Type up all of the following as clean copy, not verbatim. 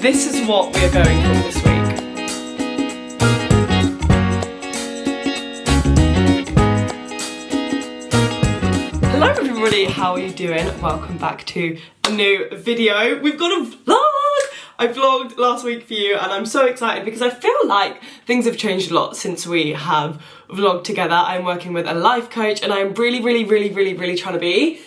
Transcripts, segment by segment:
this is what we're going for this week. Hello everybody, how are you doing? Welcome back to a new video. We've got a vlog! I vlogged last week for you and I'm so excited because I feel like things have changed a lot since we have vlogged together. I'm working with a life coach and I'm really trying to be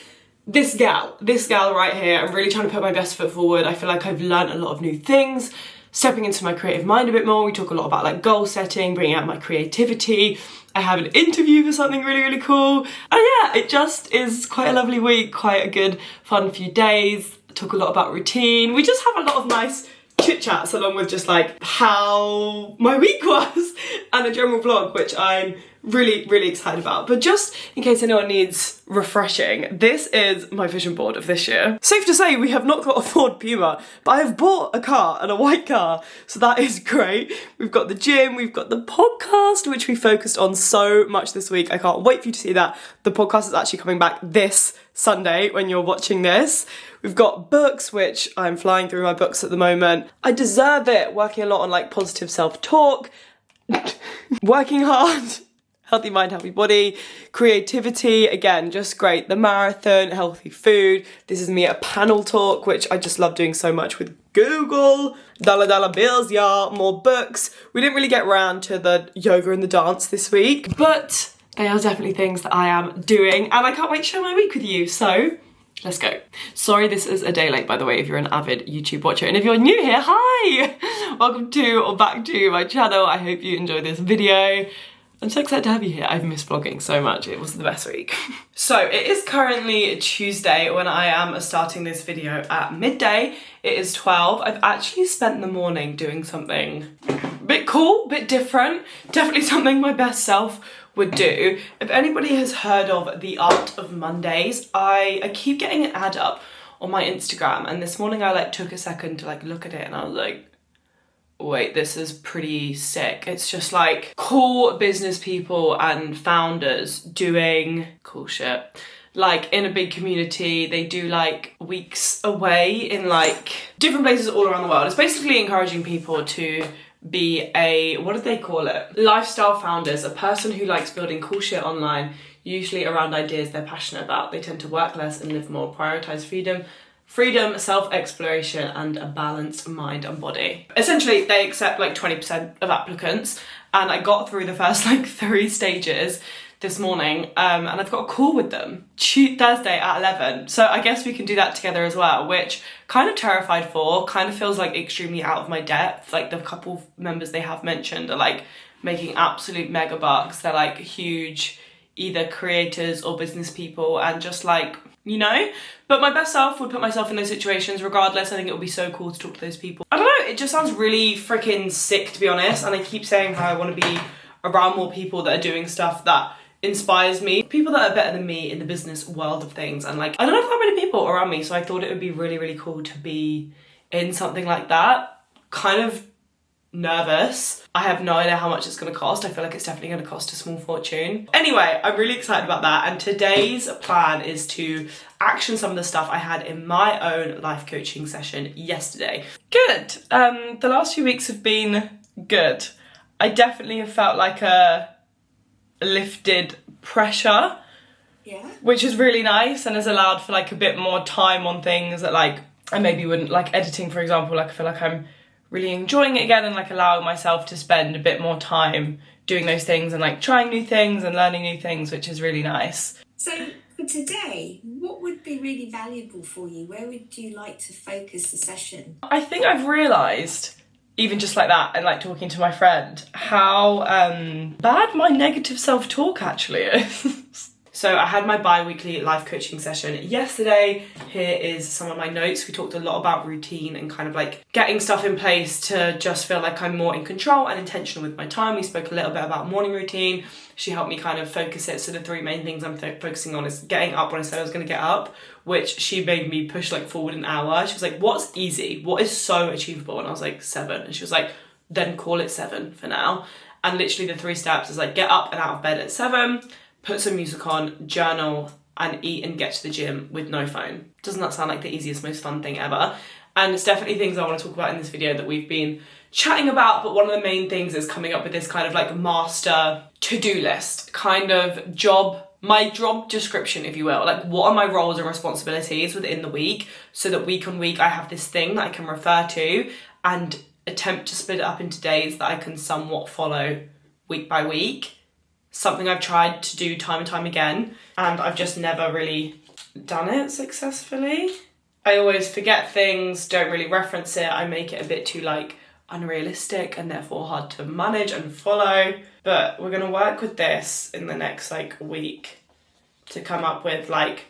this gal right here. I'm really trying to put my best foot forward. I feel like I've learned a lot of new things, stepping into my creative mind a bit more. We talk a lot about like goal setting, bringing out my creativity. I have an interview for something really cool. And yeah, it just is quite a lovely week, quite a good fun few days. Talk a lot about routine. We just have a lot of nice chit chats along with just like how my week was and a general vlog, which I'm really excited about. But just in case anyone needs refreshing, this is my vision board of this year. Safe to say we have not got a Ford Puma, but I have bought a car, and a white car, so that is great. We've got the gym, we've got the podcast, which we focused on so much this week. I can't wait for you to see that. The podcast is actually coming back this Sunday when you're watching this. We've got books, which I'm flying through my books at the moment. I deserve it, working a lot on like positive self-talk, working hard, healthy mind, healthy body, creativity, again, just great. The marathon, healthy food. This is me at a panel talk, which I just love doing so much with Google. Dollar bills, yeah, more books. We didn't really get around to the yoga and the dance this week, but they are definitely things that I am doing and I can't wait to share my week with you, so let's go. Sorry this is a day late, by the way, if you're an avid YouTube watcher. And if you're new here, hi! Welcome to or back to my channel. I hope you enjoy this video. I'm so excited to have you here. I've missed vlogging so much. It was the best week. So it is currently Tuesday when I am starting this video at midday. It is 12. I've actually spent the morning doing something a bit cool, a bit different. Definitely something my best self would do. If anybody has heard of the Art of Mondays, I keep getting an ad up on my Instagram, and this morning I like took a second to like look at it and I was like, wait, this is pretty sick. It's just like cool business people and founders doing cool shit. Like in a big community, they do like weeks away in like different places all around the world. It's basically encouraging people to be a, what do they call it? Lifestyle founders, a person who likes building cool shit online, usually around ideas they're passionate about. They tend to work less and live more, prioritize freedom, self-exploration, and a balanced mind and body. Essentially, they accept like 20% of applicants, and I got through the first like 3 stages this morning, and I've got a call with them Thursday at 11. So I guess we can do that together as well, which kind of terrified for, kind of feels like extremely out of my depth. Like the couple members they have mentioned are like making absolute mega bucks. They're like huge either creators or business people and just like, you know, but my best self would put myself in those situations regardless. I think it would be so cool to talk to those people. I don't know, it just sounds really freaking sick to be honest, and I keep saying how I want to be around more people that are doing stuff that inspires me, people that are better than me in the business world of things, and like I don't have that many people around me, so I thought it would be really cool to be in something like that. Kind of nervous. I have no idea how much it's going to cost. I feel like it's definitely going to cost a small fortune. Anyway, I'm really excited about that, and today's plan is to action some of the stuff I had in my own life coaching session yesterday. Good. The last few weeks have been good. I definitely have felt like a lifted pressure, which is really nice and has allowed for like a bit more time on things that like I maybe wouldn't, like editing for example. Like I feel like I'm really enjoying it again and like allowing myself to spend a bit more time doing those things and like trying new things and learning new things, which is really nice. So for today, what would be really valuable for you? Where would you like to focus the session? I think I've realised, even just like that and like talking to my friend, how bad my negative self-talk actually is. So I had my bi-weekly life coaching session yesterday. Here is some of my notes. We talked a lot about routine and kind of like getting stuff in place to just feel like I'm more in control and intentional with my time. We spoke a little bit about morning routine. She helped me kind of focus it. So the 3 main things I'm focusing on is getting up when I said I was going to get up, which she made me push like forward an hour. She was like, what's easy? What is so achievable? And I was like, 7. And she was like, then call it 7 for now. And literally the 3 steps is like get up and out of bed at 7, put some music on, journal, and eat and get to the gym with no phone. Doesn't that sound like the easiest, most fun thing ever? And it's definitely things I want to talk about in this video that we've been chatting about, but one of the main things is coming up with this kind of like master to-do list, kind of my job description, if you will. Like, what are my roles and responsibilities within the week, so that week on week I have this thing that I can refer to and attempt to split it up into days that I can somewhat follow week by week. Something I've tried to do time and time again, and I've just never really done it successfully. I always forget things, don't really reference it. I make it a bit too like unrealistic and therefore hard to manage and follow. But we're gonna work with this in the next like week to come up with like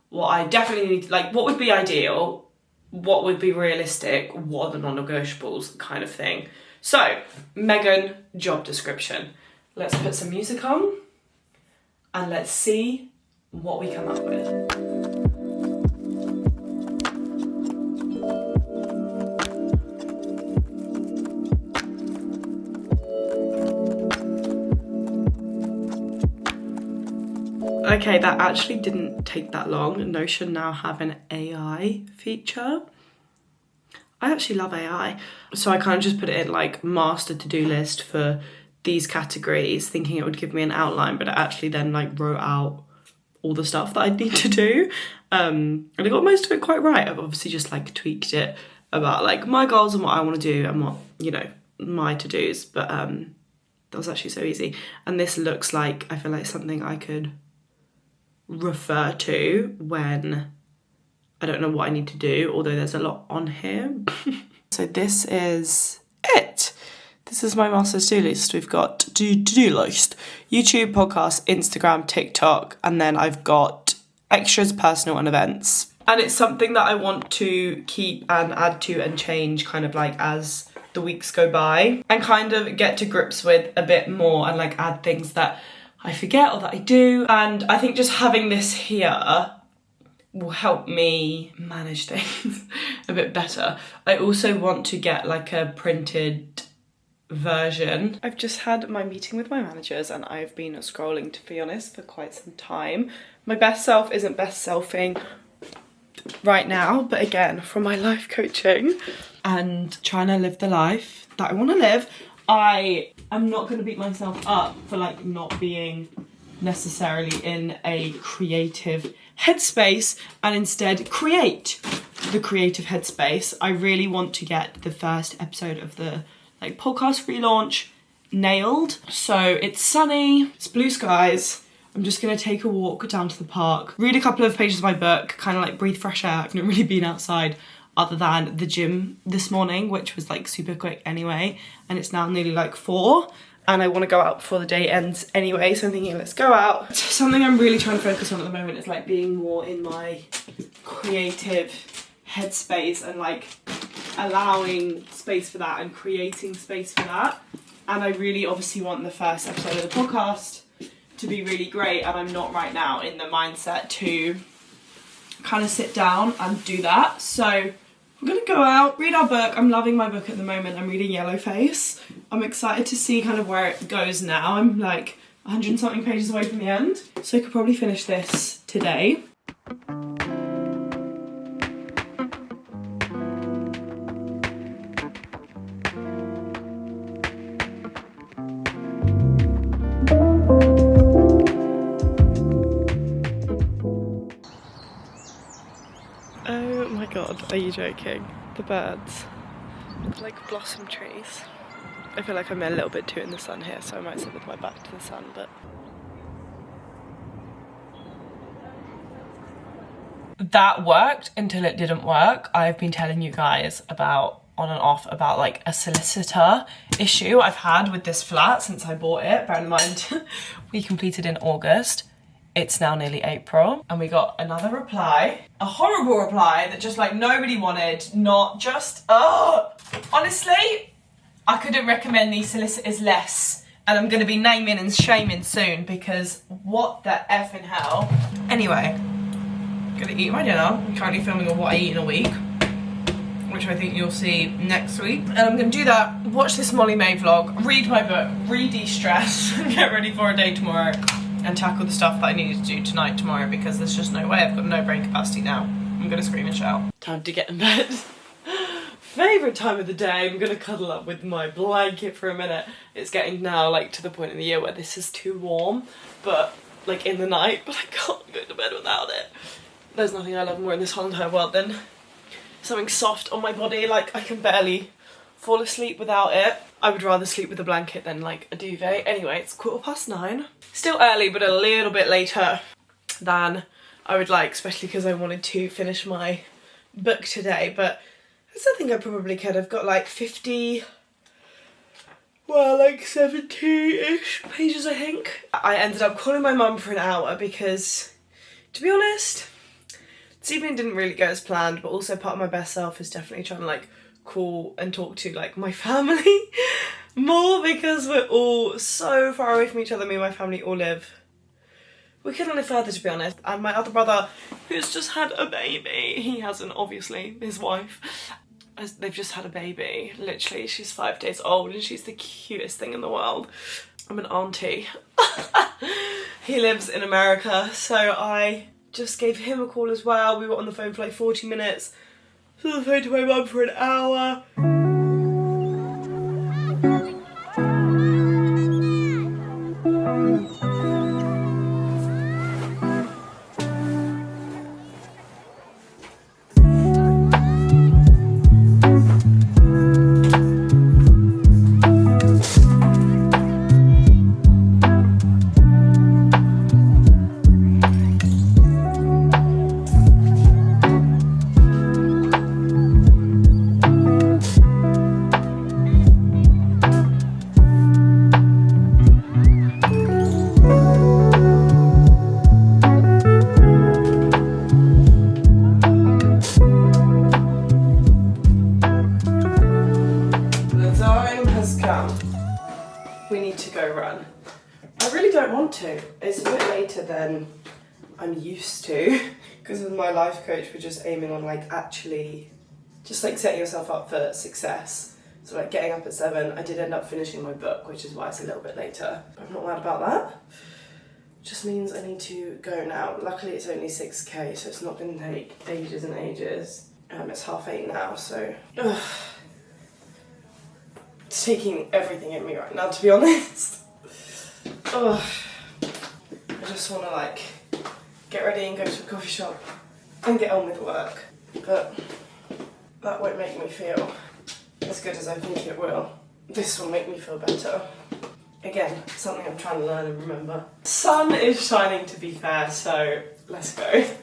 what I definitely need, like what would be ideal, what would be realistic, what are the non-negotiables kind of thing. So, Megan, job description. Let's put some music on and let's see what we come up with. Okay, that actually didn't take that long. Notion now have an AI feature. I actually love AI. So I kind of just put it in like master to-do list for these categories, thinking it would give me an outline, but it actually then like wrote out all the stuff that I need to do. And I got most of it quite right. I've obviously just like tweaked it about like my goals and what I want to do and what, you know, my to-dos. But that was actually so easy. And this looks like, I feel like something I could refer to when I don't know what I need to do, although there's a lot on here. So this is it. This is my master's to-do list. We've got to-do list, YouTube, podcast, Instagram, TikTok, and then I've got extras, personal and events. And it's something that I want to keep and add to and change kind of like as the weeks go by, and kind of get to grips with a bit more and like add things that I forget or that I do. And I think just having this here will help me manage things a bit better. I also want to get like a printed version. I've just had my meeting with my managers and I've been scrolling, to be honest, for quite some time. My best self isn't best selfing right now, but again, from my life coaching and trying to live the life that I want to live, I am not going to beat myself up for like not being necessarily in a creative headspace and instead create the creative headspace. I really want to get the first episode of the like podcast relaunch nailed. So it's sunny, it's blue skies. I'm just gonna take a walk down to the park, read a couple of pages of my book, kind of like breathe fresh air. I've not really been outside other than the gym this morning, which was like super quick anyway, and it's now nearly like 4 and I want to go out before the day ends anyway, so I'm thinking let's go out. Something I'm really trying to focus on at the moment is like being more in my creative headspace and like allowing space for that and creating space for that. And I really obviously want the first episode of the podcast to be really great, and I'm not right now in the mindset to kind of sit down and do that. So we're gonna go out, read our book. I'm loving my book at the moment. I'm reading Yellowface. I'm excited to see kind of where it goes now. I'm like 100 and something pages away from the end, so I could probably finish this today. Oh my god, are you joking? The birds. They're like blossom trees. I feel like I'm a little bit too in the sun here, so I might sit with my back to the sun, but... That worked until it didn't work. I've been telling you guys about, on and off, about like a solicitor issue I've had with this flat since I bought it. Bear in mind, we completed in August. It's now nearly April, and we got another reply, a horrible reply that just like nobody wanted, not just, honestly, I couldn't recommend these solicitors less, and I'm gonna be naming and shaming soon because what the effing hell. Anyway, gonna eat my dinner. I'm currently filming a what I eat in a week, which I think you'll see next week. And I'm gonna do that, watch this Molly May vlog, read my book, de-stress, get ready for a day tomorrow, and tackle the stuff that I needed to do tomorrow, because there's just no way. I've got no brain capacity now. I'm gonna scream and shout. Time to get in bed. favourite time of the day. I'm gonna cuddle up with my blanket for a minute. It's getting now like to the point in the year where this is too warm, but like in the night, but I can't go to bed without it. There's nothing I love more in this whole entire world than something soft on my body. Like, I can barely fall asleep without it. I would rather sleep with a blanket than like a duvet. Anyway, it's 9:15. Still early, but a little bit later than I would like, especially because I wanted to finish my book today, but I still think I probably could. I've got like 50, well, like 70-ish pages, I think. I ended up calling my mum for an hour because, to be honest, this evening didn't really go as planned, but also part of my best self is definitely trying to like call and talk to like my family more, because we're all so far away from each other. Me and my family all live, we couldn't live further, to be honest. And my other brother, who's just had a baby, he hasn't, obviously, his wife, they've just had a baby. Literally, she's 5 days old and she's the cutest thing in the world. I'm an auntie. He lives in America, so I just gave him a call as well. We were on the phone for like 40 minutes. So on the phone to my mum for an hour. We need to go run. I really don't want to. It's a bit later than I'm used to, because with my life coach we're just aiming on like actually just like setting yourself up for success. So like getting up at 7, I did end up finishing my book, which is why it's a little bit later. But I'm not mad about that. Just means I need to go now. Luckily it's only 6k, so it's not going to take ages and ages. It's 8:30 now, so it's taking everything in me right now, to be honest. I just want to like get ready and go to a coffee shop and get on with work, but that won't make me feel as good as I think it will. This will make me feel better. Again, something I'm trying to learn and remember. Sun is shining, to be fair, so let's go. It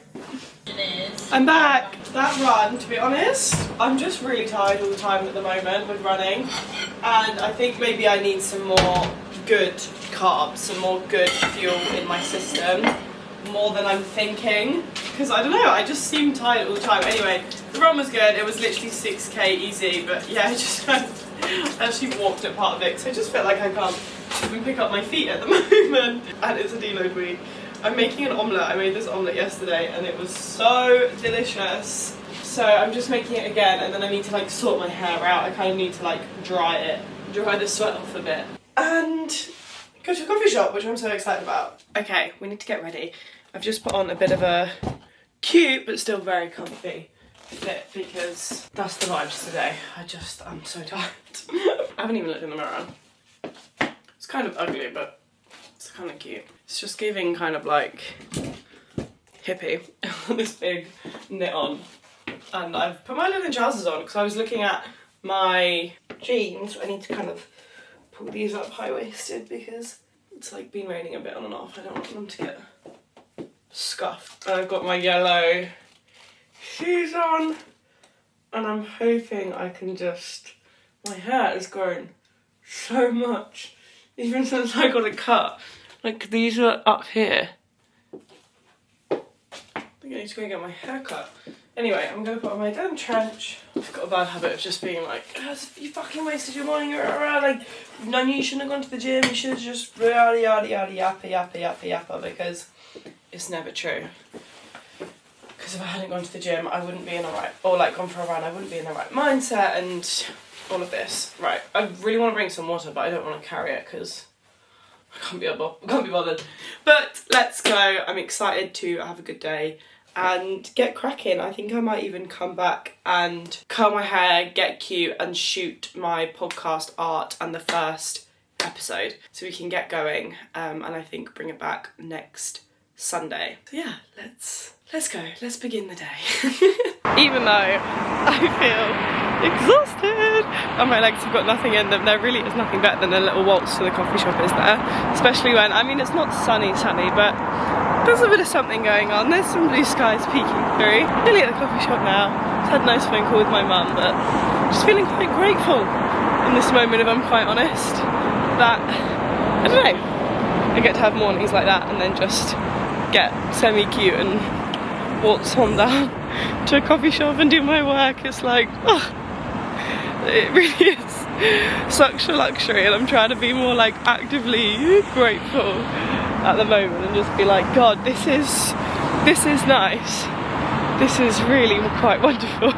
is. I'm back. That run, to be honest, I'm just really tired all the time at the moment with running, and I think maybe I need some more good carbs, some more good fuel in my system, more than I'm thinking, because I don't know, I just seem tired all the time. Anyway, the run was good. It was literally 6k easy, but yeah, I just actually walked at part of it, so I just felt like I can't even pick up my feet at the moment, and it's a deload week. I'm making an omelette. I made this omelette yesterday and it was so delicious. So I'm just making it again, and then I need to like sort my hair out. I kind of need to like dry the sweat off a bit, and go to a coffee shop, which I'm so excited about. Okay, we need to get ready. I've just put on a bit of a cute but still very comfy fit, because that's the vibes today. I'm so tired. I haven't even looked in the mirror. It's kind of ugly, but it's kind of cute. It's just giving kind of like hippie. This big knit on, and I've put my linen trousers on because I was looking at my jeans. I need to kind of pull these up high-waisted because it's like been raining a bit on and off. I don't want them to get scuffed. And I've got my yellow shoes on, and I'm hoping I can just, my hair has grown so much even since I got a cut. Like, these are up here. I think I need to go and get my hair cut. Anyway, I'm going to put on my denim trench. I've got a bad habit of just being like, you fucking wasted your morning, like, no, you shouldn't have gone to the gym, you should have just yada yada yada yappa, because it's never true. Because if I hadn't gone to the gym, I wouldn't be in the right, or like gone for a run, I wouldn't be in the right mindset and all of this. Right, I really want to bring some water, but I don't want to carry it because I can't be bothered. But let's go. I'm excited to have a good day, and get cracking. I think I might even come back and curl my hair, get cute and shoot my podcast art and the first episode so we can get going, and I think bring it back next Sunday. So yeah, let's go, let's begin the day. Even though I feel exhausted and my legs have got nothing in them, there really is nothing better than a little waltz to the coffee shop, is there? Especially when, I mean, it's not sunny, but there's a bit of something going on. There's some blue skies peeking through. Nearly at the coffee shop now. Just had a nice phone call with my mum, but just feeling quite grateful in this moment, if I'm quite honest, that, I don't know, I get to have mornings like that and then just get semi-cute and waltz on down to a coffee shop and do my work. It's like, oh, it really is such a luxury, and I'm trying to be more like actively grateful at the moment and just be like, God, this is nice. This is really quite wonderful.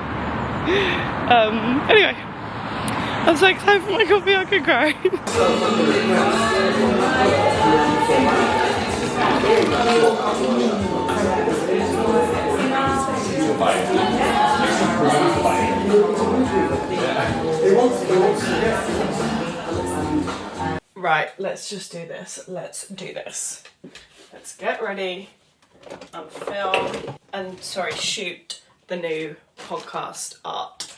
Anyway, I'm so excited for my coffee, I could cry. Right, let's just do this. Let's do this. Let's get ready and film and shoot the new podcast art.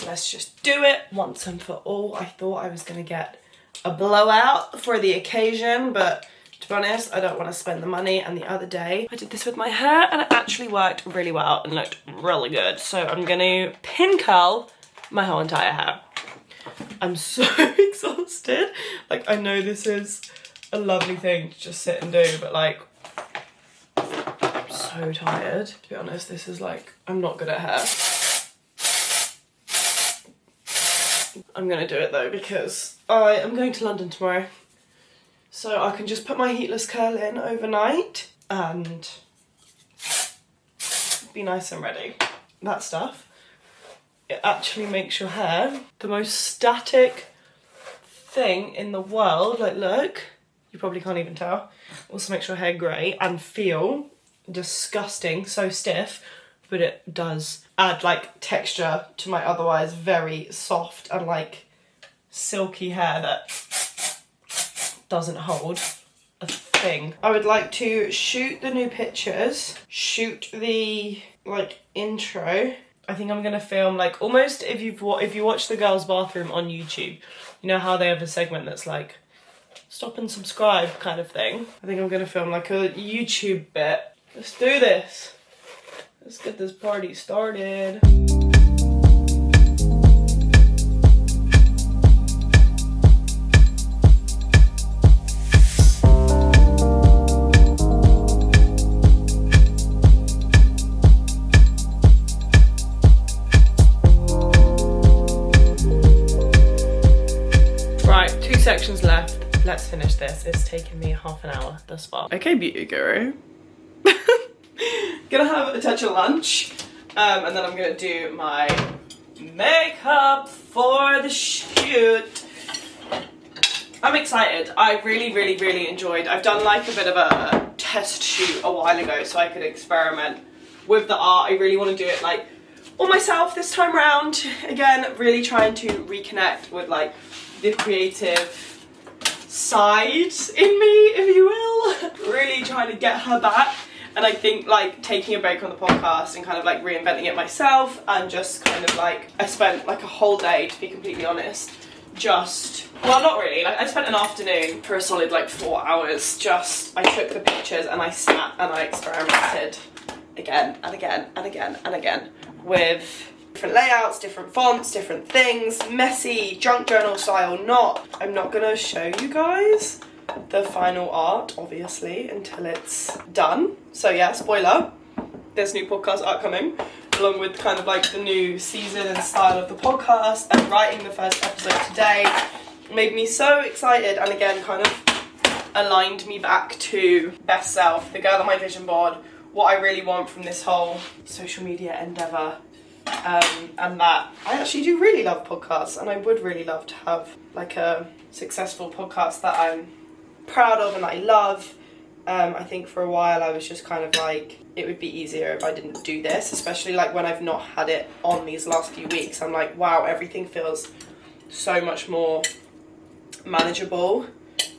Let's just do it once and for all. I thought I was gonna get a blowout for the occasion, but to be honest, I don't want to spend the money. And the other day I did this with my hair and it actually worked really well and looked really good. So I'm gonna pin curl my whole entire hair. I'm so exhausted. Like, I know this is a lovely thing to just sit and do, but like, I'm so tired. To be honest, this is like, I'm not good at hair. I'm gonna do it though because I am going to London tomorrow. So I can just put my heatless curl in overnight and be nice and ready. That stuff. It actually makes your hair the most static thing in the world. Like, look, you probably can't even tell. Also makes your hair grey and feel disgusting, so stiff, but it does add like texture to my otherwise very soft and like silky hair that doesn't hold a thing. I would like to shoot the new pictures, shoot the like intro. I think I'm gonna film like almost if you watch the girls' bathroom on YouTube, you know how they have a segment that's like stop and subscribe kind of thing. I think I'm gonna film like a YouTube bit. Let's do this. Let's get this party started. Sections left. Let's finish this. It's taken me half an hour thus far. Okay, beauty guru. Gonna have a touch of lunch, and then I'm gonna do my makeup for the shoot. I'm excited. I really enjoyed. I've done like a bit of a test shoot a while ago so I could experiment with the art. I really want to do it like all myself this time around. Again, really trying to reconnect with like the creative side in me, if you will. Really trying to get her back. And I think like taking a break on the podcast and kind of like reinventing it myself, and just kind of like, I spent like a whole day, to be completely honest, just, well, not really, like I spent an afternoon for a solid like 4 hours. Just, I took the pictures and I sat and I experimented again and again and again and again with different layouts, different fonts, different things, messy, junk journal style, not. I'm not gonna show you guys the final art, obviously, until it's done. So yeah, spoiler, there's new podcast art coming, along with kind of like the new season and style of the podcast, and writing the first episode today made me so excited, and again kind of aligned me back to best self, the girl on my vision board, what I really want from this whole social media endeavour. And that I actually do really love podcasts, and I would really love to have like a successful podcast that I'm proud of and I love, I think for a while I was just kind of like, it would be easier if I didn't do this, especially like when I've not had it on these last few weeks. I'm like, wow, everything feels so much more manageable.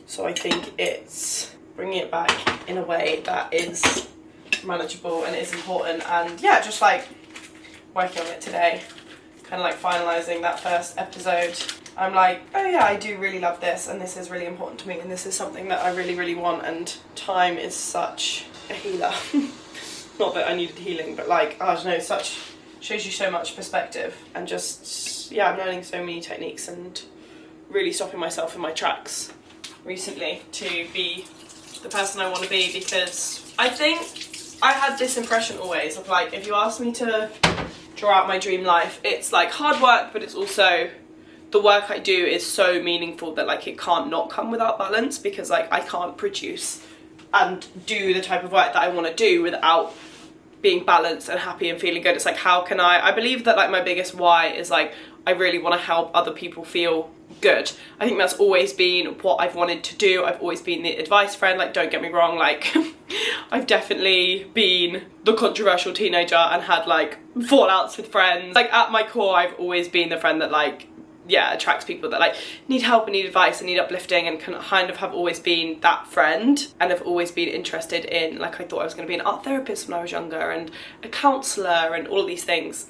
So I think it's bringing it back in a way that is manageable and is important, and yeah, just like working on it today, kind of like finalising that first episode. I'm like, oh yeah, I do really love this, and this is really important to me, and this is something that I really, really want, and time is such a healer. Not that I needed healing, but like, I don't know, such, shows you so much perspective, and just, yeah, I'm learning so many techniques and really stopping myself in my tracks recently to be the person I want to be, because I think I had this impression always of like, if you ask me to draw out my dream life, it's like hard work, but it's also the work I do is so meaningful that like it can't not come without balance, because like I can't produce and do the type of work that I want to do without being balanced and happy and feeling good. It's like, how can I believe that like my biggest why is like, I really want to help other people feel good. I think that's always been what I've wanted to do. I've always been the advice friend, like don't get me wrong, like I've definitely been the controversial teenager and had like fallouts with friends. Like at my core, I've always been the friend that like, yeah, attracts people that like need help and need advice and need uplifting, and kind of have always been that friend, and have always been interested in, like, I thought I was going to be an art therapist when I was younger and a counsellor and all of these things.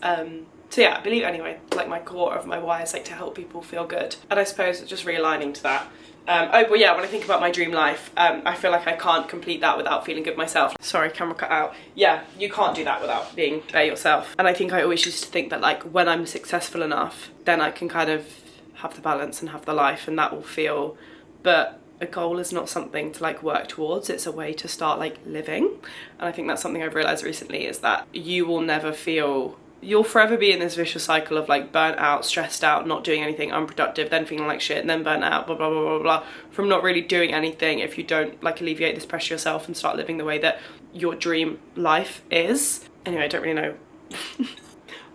So yeah, I believe anyway, like my core of my why is like to help people feel good, and I suppose just realigning to that. Oh, but yeah, when I think about my dream life, I feel like I can't complete that without feeling good myself. Sorry, camera cut out. Yeah, you can't do that without being there yourself. And I think I always used to think that like when I'm successful enough, then I can kind of have the balance and have the life, and that will feel, but a goal is not something to like work towards, it's a way to start like living. And I think that's something I've realised recently, is that you will never feel, you'll forever be in this vicious cycle of like burnt out, stressed out, not doing anything, unproductive, then feeling like shit, and then burnt out, blah, blah, blah, blah, blah, from not really doing anything if you don't like alleviate this pressure yourself and start living the way that your dream life is. Anyway, I don't really know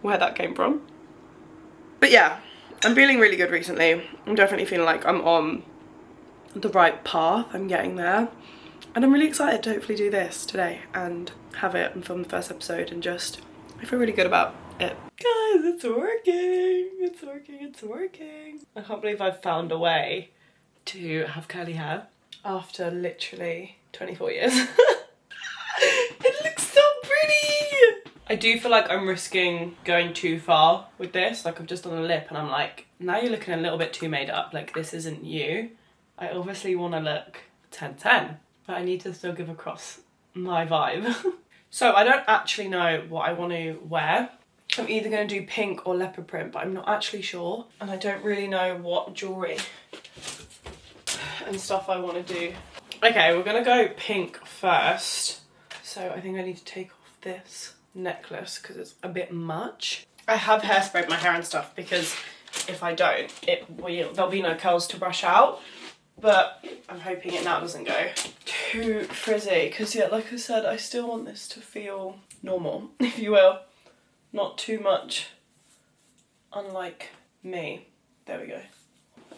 where that came from. But yeah, I'm feeling really good recently. I'm definitely feeling like I'm on the right path, I'm getting there. And I'm really excited to hopefully do this today and have it and film the first episode, and just, I feel really good about it. Guys, it's working, it's working, it's working. I can't believe I've found a way to have curly hair after literally 24 years. It looks so pretty. I do feel like I'm risking going too far with this. Like I've just done a lip and I'm like, now you're looking a little bit too made up. Like this isn't you. I obviously want to look 10-10, but I need to still give across my vibe. So I don't actually know what I want to wear. I'm either going to do pink or leopard print, but I'm not actually sure. And I don't really know what jewellery and stuff I want to do. Okay, we're going to go pink first. So I think I need to take off this necklace because it's a bit much. I have hairsprayed my hair and stuff because if I don't, there'll be no curls to brush out. But I'm hoping it now doesn't go too frizzy, because yeah, like I said, I still want this to feel normal, if you will. Not too much unlike me. There we go.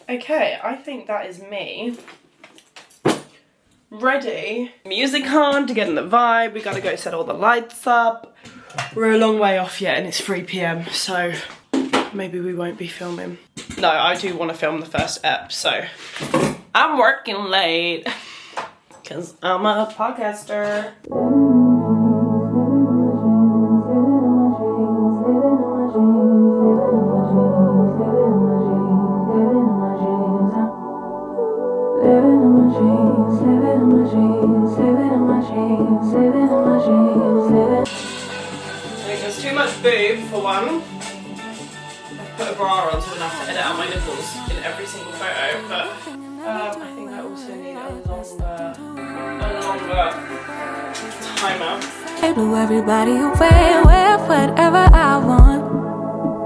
Okay, I think that is me. Ready. Music on to get in the vibe. We gotta go set all the lights up. We're a long way off yet and it's 3 PM, so maybe we won't be filming. No, I do want to film the first ep, so I'm working late because I'm a podcaster. I think there's too much boob for one. I've put a bra on, so I'm gonna have to edit out my nipples in every single photo, but I think I also need a longer timer. I blew everybody away, wear whatever I want.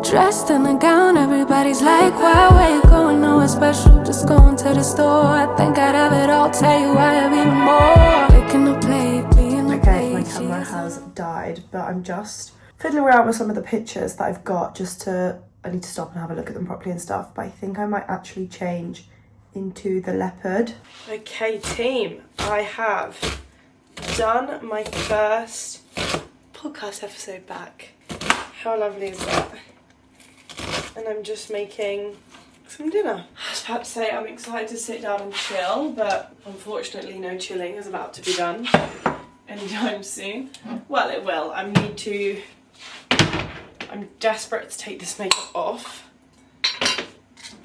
Dressed in a gown, everybody's like, why, where you going? Nowhere special, just going to the store. I think I'd have it all, tell you I have even more. Picking a plate, being a plate. Okay, my camera has died, but I'm just fiddling around with some of the pictures that I've got just to, I need to stop and have a look at them properly and stuff, but I think I might actually change into the leopard. Okay team, I have done my first podcast episode back. How lovely is that? And I'm just making some dinner. I was about to say I'm excited to sit down and chill, but unfortunately no chilling is about to be done anytime soon. Well, it will. I'm desperate to take this makeup off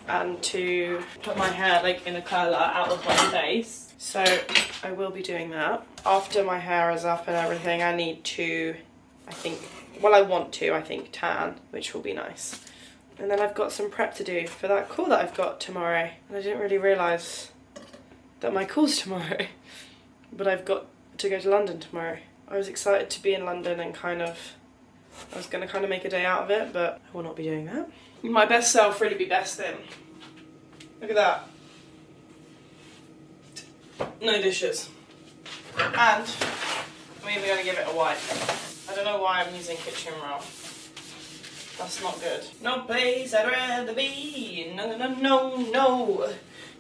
and to put my hair like in a curler out of my face. So I will be doing that. After my hair is up and everything, I need to, I want to tan, which will be nice. And then I've got some prep to do for that call that I've got tomorrow. And I didn't really realise that my call's tomorrow, but I've got to go to London tomorrow. I was excited to be in London and I was going to make a day out of it, but I will not be doing that. My best self really be best in. Look at that. No dishes. And I'm even going to give it a wipe. I don't know why I'm using kitchen roll. That's not good. No place I'd rather be. No, no, no, no.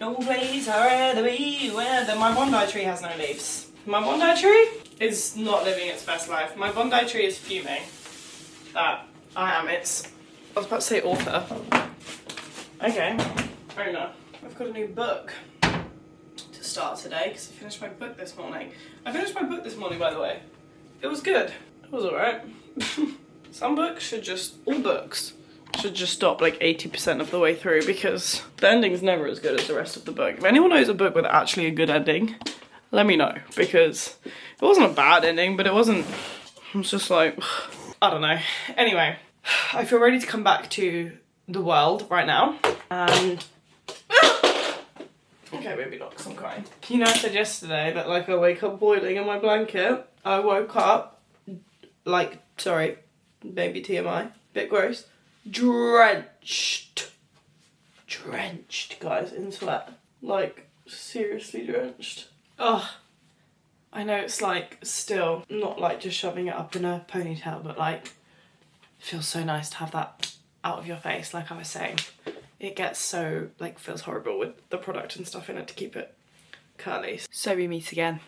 No place I'd rather be where my Bondi tree has no leaves. My Bondi tree is not living its best life. My Bondi tree is fuming that I was about to say author. Okay. Oh no. I've got a new book to start today because I finished my book this morning. By the way. It was good. It was alright. All books should just stop like 80% of the way through because the ending's never as good as the rest of the book. If anyone knows a book with actually a good ending, let me know, because it wasn't a bad ending, but it was just like, I don't know. Anyway, I feel ready to come back to the world right now, and okay, maybe not because I'm crying. You know, I said yesterday that like I wake up boiling in my blanket. I woke up maybe TMI, bit gross, drenched guys, in sweat, like seriously drenched. Oh, I know it's like still not like just shoving it up in a ponytail, but like it feels so nice to have that out of your face. Like I was saying, it gets so like feels horrible with the product and stuff in it to keep it curly. So we meet again.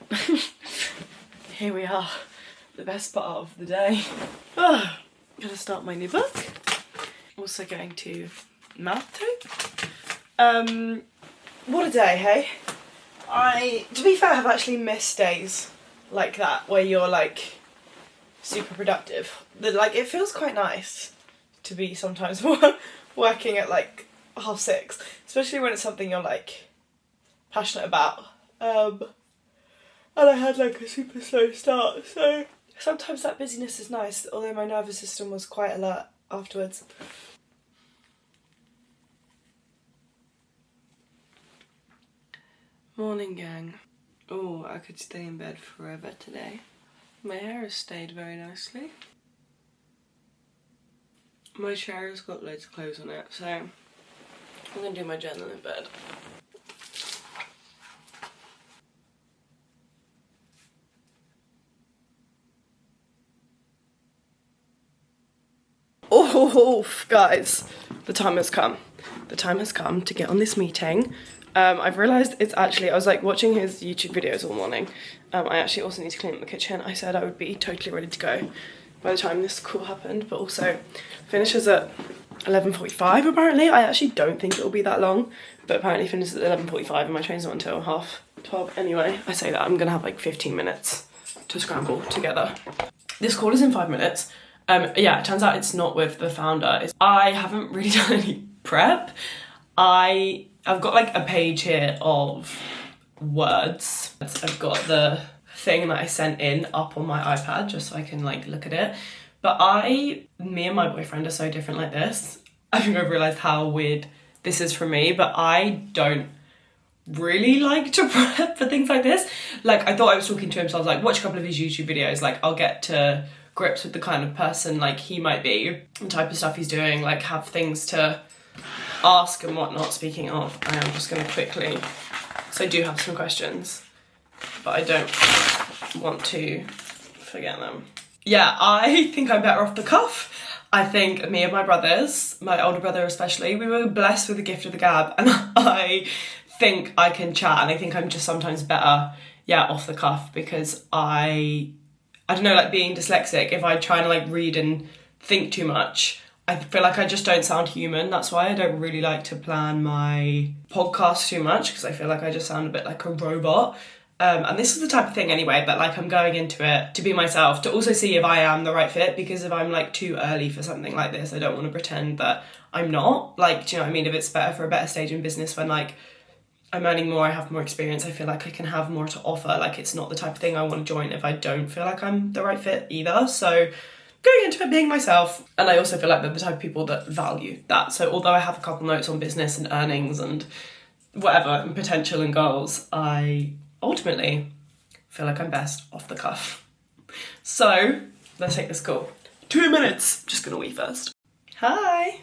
Here we are, the best part of the day. Gonna start my new book. Also going to mouth tape. What a day, hey? To be fair, I have actually missed days like that where you're like super productive. It feels quite nice to be sometimes working at like 6:30, especially when it's something you're like passionate about. And I had like a super slow start, so sometimes that busyness is nice, although my nervous system was quite alert afterwards. Morning, gang. Oh, I could stay in bed forever today. My hair has stayed very nicely. My chair has got loads of clothes on it, so I'm gonna do my journal in bed. Oh, guys, the time has come. The time has come to get on this meeting. I've realised it's actually, I was like watching his YouTube videos all morning. I actually also need to clean up the kitchen. I said I would be totally ready to go by the time this call happened, but also finishes at 11:45 apparently. I actually don't think it'll be that long, but apparently finishes at 11:45 and my train's not until 12:30. Anyway, I say that, I'm gonna have like 15 minutes to scramble together. This call is in 5 minutes. Yeah, it turns out it's not with the founder. I haven't really done any prep. I've got like a page here of words. I've got the thing that I sent in up on my iPad just so I can like look at it. But me and my boyfriend are so different like this. I think I've realised how weird this is for me, but I don't really like to prep for things like this. Like I thought I was talking to him, so I was like, watch a couple of his YouTube videos, like I'll get to grips with the kind of person like he might be, the type of stuff he's doing, like have things to ask and whatnot. Speaking of, I am just going to quickly, so I do have some questions, but I don't want to forget them. Yeah, I think I'm better off the cuff. I think me and my brothers, my older brother especially, we were blessed with the gift of the gab, and I think I can chat, and I think I'm just sometimes better yeah, off the cuff, because I don't know, like being dyslexic, if I try to like read and think too much, I feel like I just don't sound human. That's why I don't really like to plan my podcast too much, because I feel like I just sound a bit like a robot. And this is the type of thing anyway, but like I'm going into it to be myself, to also see if I am the right fit, because if I'm like too early for something like this, I don't want to pretend that I'm not. Like, do you know what I mean? If it's better for a better stage in business when like I'm earning more, I have more experience, I feel like I can have more to offer. Like, it's not the type of thing I want to join if I don't feel like I'm the right fit either. So going into it being myself, and I also feel like they're the type of people that value that. So although I have a couple notes on business and earnings and whatever and potential and goals, I ultimately feel like I'm best off the cuff. So let's take this call. 2 minutes. Just gonna wee first. Hi.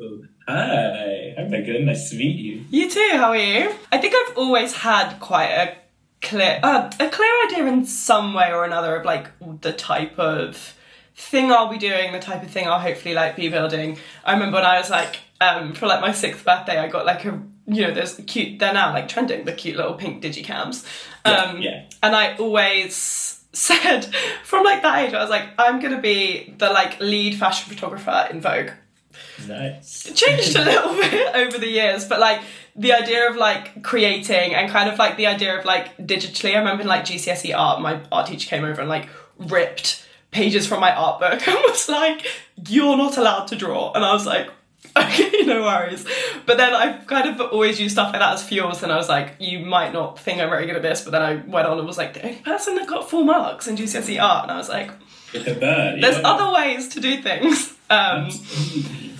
Oh, hi. Hi, Megan. Nice to meet you. You too. How are you? I think I've always had quite a clear idea in some way or another of like the type of thing I'll be doing, the type of thing I'll hopefully like be building. I remember when I was like for like my 6th birthday, I got like there's cute, they're now like trending, the cute little pink digicams. Yeah. And I always said from like that age, I was like, I'm gonna be the like lead fashion photographer in Vogue. Nice. It changed a little bit over the years, but like the idea of like creating and kind of like the idea of like digitally, I remember in like GCSE art, my art teacher came over and like ripped pages from my art book and was like, you're not allowed to draw. And I was like, okay, no worries. But then I've kind of always used stuff like that as fuels, and I was like, you might not think I'm very good at this, but then I went on and was like, the only person that got 4 marks in GCSE art, and I was like, look at that. There's other ways to do things.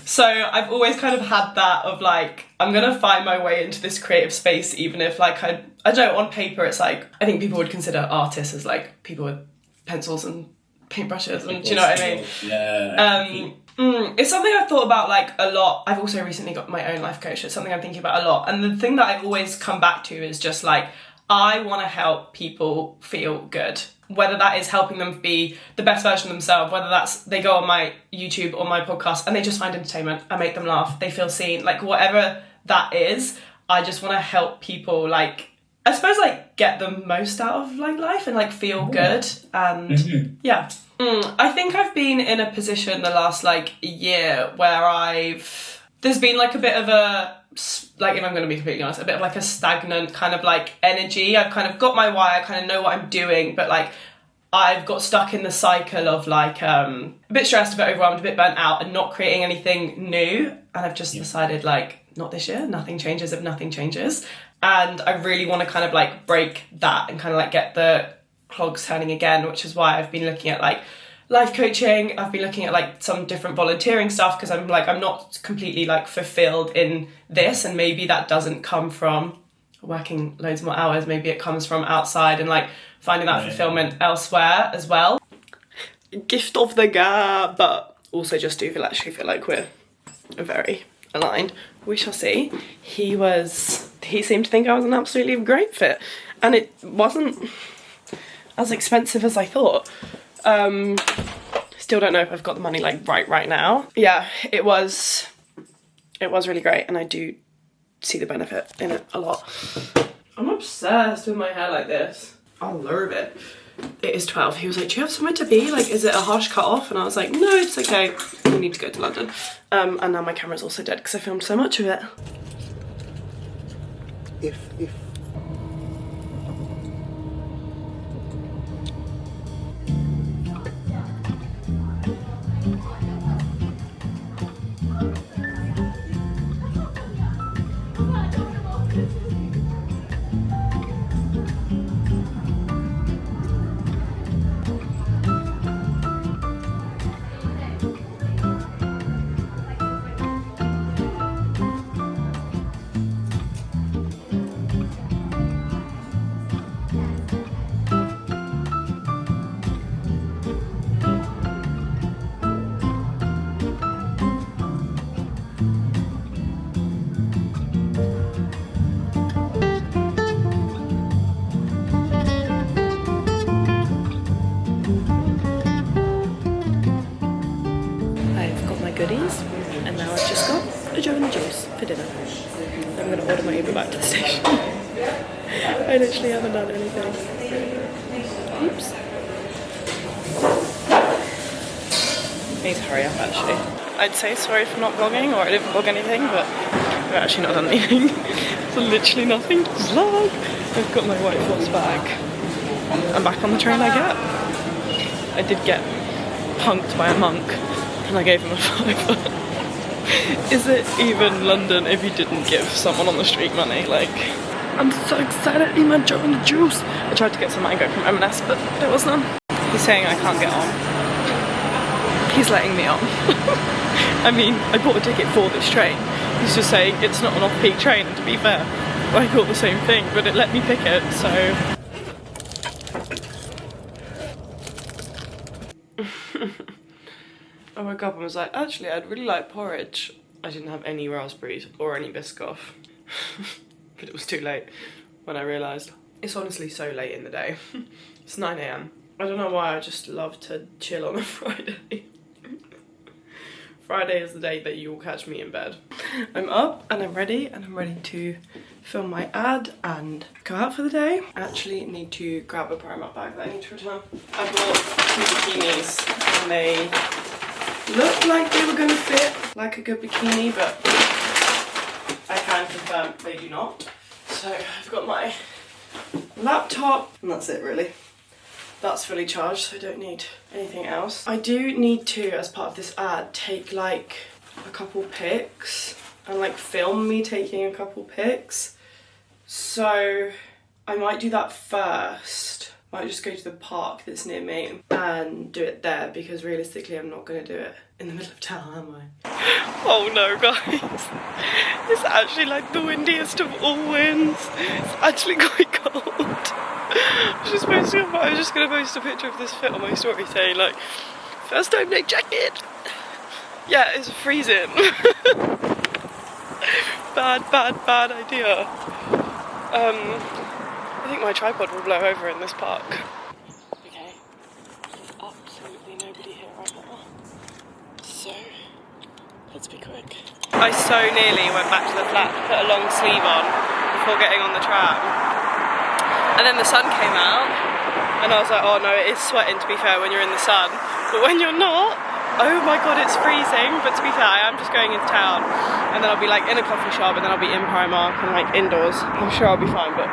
So I've always kind of had that of like, I'm gonna find my way into this creative space, even if like I don't know, on paper it's like, I think people would consider artists as like people with pencils and paintbrushes, and do you know what I mean? Yeah. It's something I've thought about like a lot. I've also recently got my own life coach. It's something I'm thinking about a lot. And the thing that I always come back to is just like, I want to help people feel good. Whether that is helping them be the best version of themselves, whether that's they go on my YouTube or my podcast and they just find entertainment, I make them laugh, they feel seen, like whatever that is, I just want to help people like, I suppose like get the most out of like life and like feel good. And yeah. I think I've been in a position the last like year where there's been like a bit of a, like if I'm going to be completely honest, a bit of like a stagnant kind of like energy. I've kind of got my why, I kind of know what I'm doing, but like I've got stuck in the cycle of like a bit stressed, a bit overwhelmed, a bit burnt out and not creating anything new. And I've just decided like, not this year, nothing changes if nothing changes. And I really want to kind of like break that and kind of like get the clogs turning again, which is why I've been looking at like life coaching. I've been looking at like some different volunteering stuff, because I'm not completely like fulfilled in this, and maybe that doesn't come from working loads more hours, maybe it comes from outside and like finding that fulfillment elsewhere as well. Gift of the gab, but also just do feel like we're very aligned. We shall see. He seemed to think I was an absolutely great fit, and it wasn't as expensive as I thought. Still don't know if I've got the money like right now. Yeah, it was really great, and I do see the benefit in it a lot. I'm obsessed with my hair like this. I love it. It is 12. He was like, do you have somewhere to be? Like, is it a harsh cut off? And I was like, no, it's okay. We need to go to London. And now my camera's also dead because I filmed so much of it. If goodies, and now I've just got a Joe and the Juice for dinner. I'm going to order my Uber back to the station. I literally haven't done anything. Oops. I need to hurry up actually. I'd say sorry for not vlogging, or I didn't vlog anything, but I've actually not done anything. So literally nothing to vlog. I've got my white horse bag. I'm back on the train I get. I did get punked by a monk and I gave him a £5. Is it even London if you didn't give someone on the street money? Like, I'm so excited to eat my Joe and the juice. I tried to get some mango from M&S, but there was none. He's saying I can't get on. He's letting me on. I mean, I bought a ticket for this train. He's just saying it's not an off-peak train, and to be fair, I thought the same thing, but it let me pick it, so... I woke up and was like, actually, I'd really like porridge. I didn't have any raspberries or any Biscoff. But it was too late when I realised. It's honestly so late in the day. It's 9 AM. I don't know why, I just love to chill on a Friday. Friday is the day that you will catch me in bed. I'm up and I'm ready to film my ad and go out for the day. I actually need to grab a Primark bag that I need to return. I bought 2 bikinis and they looked like they were gonna fit like a good bikini, but I can confirm they do not. So I've got my laptop and that's it really. That's fully charged, so I don't need anything else. I do need to, as part of this ad, take like a couple pics and like film me taking a couple pics. So I might do that first. I might just go to the park that's near me and do it there, because realistically I'm not going to do it in the middle of town, am I? Oh no guys, it's actually like the windiest of all winds. It's actually quite cold. I was just going to post a picture of this fit on my story saying like, first time no jacket. Yeah, it's freezing. bad idea. I think my tripod will blow over in this park. Okay, there's absolutely nobody here right now, so let's be quick. I so nearly went back to the flat to put a long sleeve on before getting on the tram. And then the sun came out and I was like, oh no, it is sweating to be fair when you're in the sun. But when you're not, oh my god, it's freezing. But to be fair, I am just going into town and then I'll be like in a coffee shop and then I'll be in Primark and like indoors. I'm sure I'll be fine, but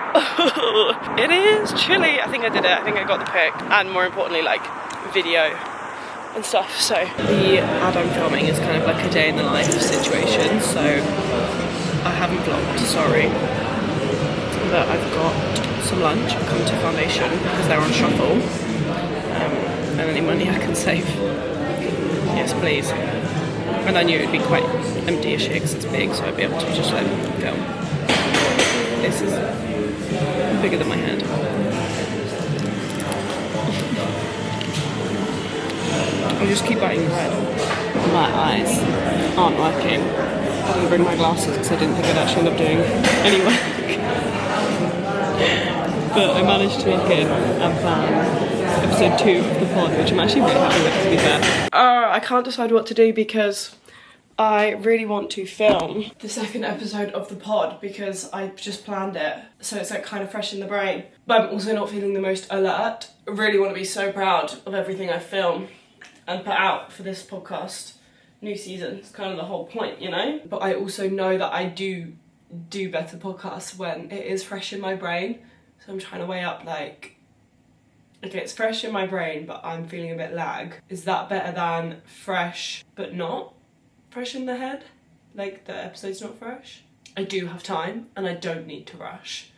it is chilly. I think I did it. I think I got the pic, and more importantly, like video and stuff. So the ad I'm filming is kind of like a day in the life situation. So I haven't vlogged, sorry. But I've got some lunch. I've come to Foundation because they're on shuffle. And any money I can save. Yes, please. And I knew it would be quite empty-ish here because it's big, so I'd be able to just let it go. This is bigger than my head. I just keep biting the bread. My eyes aren't working. I didn't bring my glasses because I didn't think I'd actually end up doing any work. But I managed to make it and plan episode 2 of the pod, which I'm actually really happy with, to be fair. I can't decide what to do because I really want to film the second episode of the pod because I've just planned it, so it's like kind of fresh in the brain. But I'm also not feeling the most alert. I really want to be so proud of everything I film and put out for this podcast. New season, it's kind of the whole point, you know? But I also know that I do better podcasts when it is fresh in my brain. So I'm trying to weigh up like, okay, it's fresh in my brain, but I'm feeling a bit lag. Is that better than fresh, but not fresh in the head? Like the episode's not fresh? I do have time and I don't need to rush.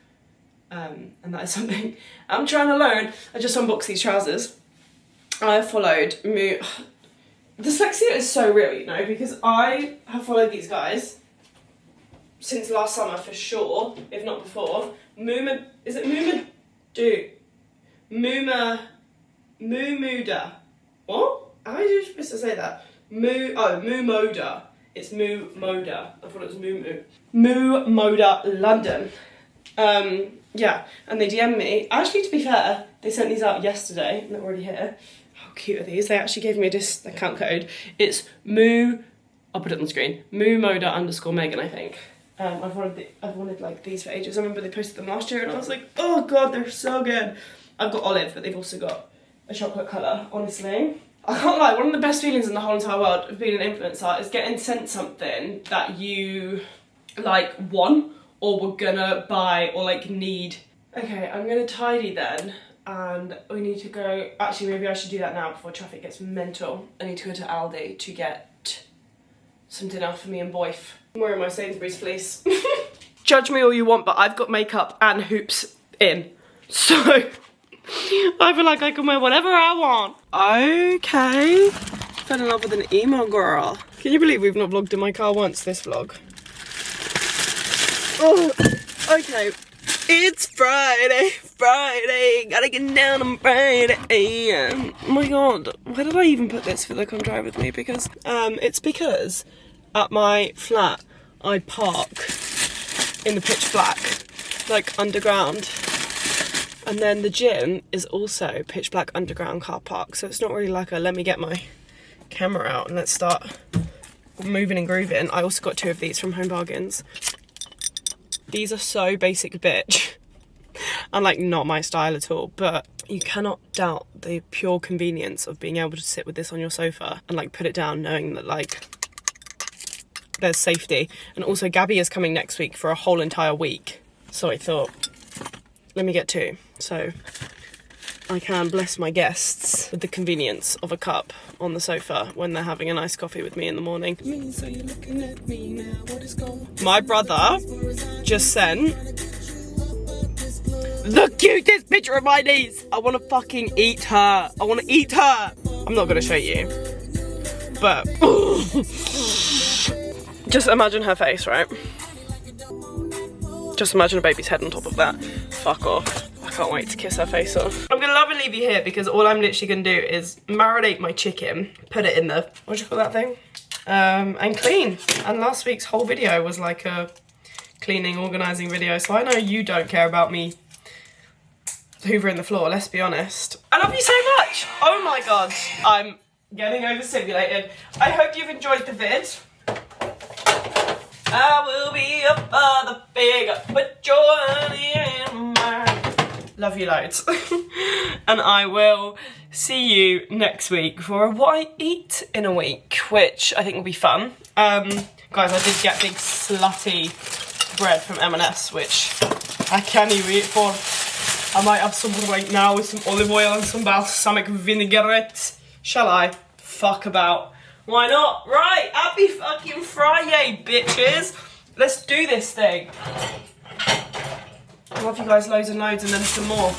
And that is something I'm trying to learn. I just unboxed these trousers. I have followed dyslexia is so real, you know, because I have followed these guys since last summer for sure, if not before. Mumuda. What? How are you supposed to say that? Mumoda. It's Mumoda. I thought it was Mumoda London. Yeah, and they DM'd me. Actually, to be fair, they sent these out yesterday, and they're already here. How cute are these? They actually gave me a discount code. It's I'll put it on the screen. Mumoda_Megan, I think. I've wanted like these for ages. I remember they posted them last year and I was like, oh god, they're so good. I've got olive, but they've also got a chocolate colour, honestly. I can't lie, one of the best feelings in the whole entire world of being an influencer is getting sent something that you like want or were gonna buy or like need. Okay, I'm gonna tidy then, and we need to go, actually maybe I should do that now before traffic gets mental. I need to go to Aldi to get some dinner for me and Boyf. I'm wearing my Sainsbury's fleece. Judge me all you want, but I've got makeup and hoops in, so I feel like I can wear whatever I want. Okay, fell in love with an emo girl. Can you believe we've not vlogged in my car once this vlog? Oh, okay, it's Friday, gotta get down on Friday. Oh my god, where did I even put this for the come drive with me? Because it's because at my flat I park in the pitch black, like underground, and then the gym is also pitch black underground car park, so it's not really like a let me get my camera out and let's start moving and grooving. I also got 2 of these from Home Bargains. These are so basic bitch and like not my style at all, but you cannot doubt the pure convenience of being able to sit with this on your sofa and like put it down knowing that like there's safety. And also Gabby is coming next week for a whole entire week, so I thought let me get 2 so I can bless my guests with the convenience of a cup on the sofa when they're having a nice coffee with me in the morning. My brother just sent the cutest picture of my niece. I want to fucking eat her. I want to eat her. I'm not going to show you, but just imagine her face, right? Just imagine a baby's head on top of that. Fuck off. I can't wait to kiss her face off. I'm gonna love and leave you here because all I'm literally gonna do is marinate my chicken, put it in the, what do you call that thing? And clean. And last week's whole video was like a cleaning, organising video, so I know you don't care about me hoovering the floor, let's be honest. I love you so much. Oh my god, I'm getting overstimulated. I hope you've enjoyed the vid. I will be a father figure, put your honey in mine. Love you loads. And I will see you next week for a what I eat in a week, which I think will be fun. Guys, I did get big slutty bread from M&S, which I can't even eat for. I might have some right now with some olive oil and some balsamic vinaigrette. Shall I? Fuck about. Why not? Right, happy fucking Friday, bitches. Let's do this thing. I love you guys loads and loads, and then some more.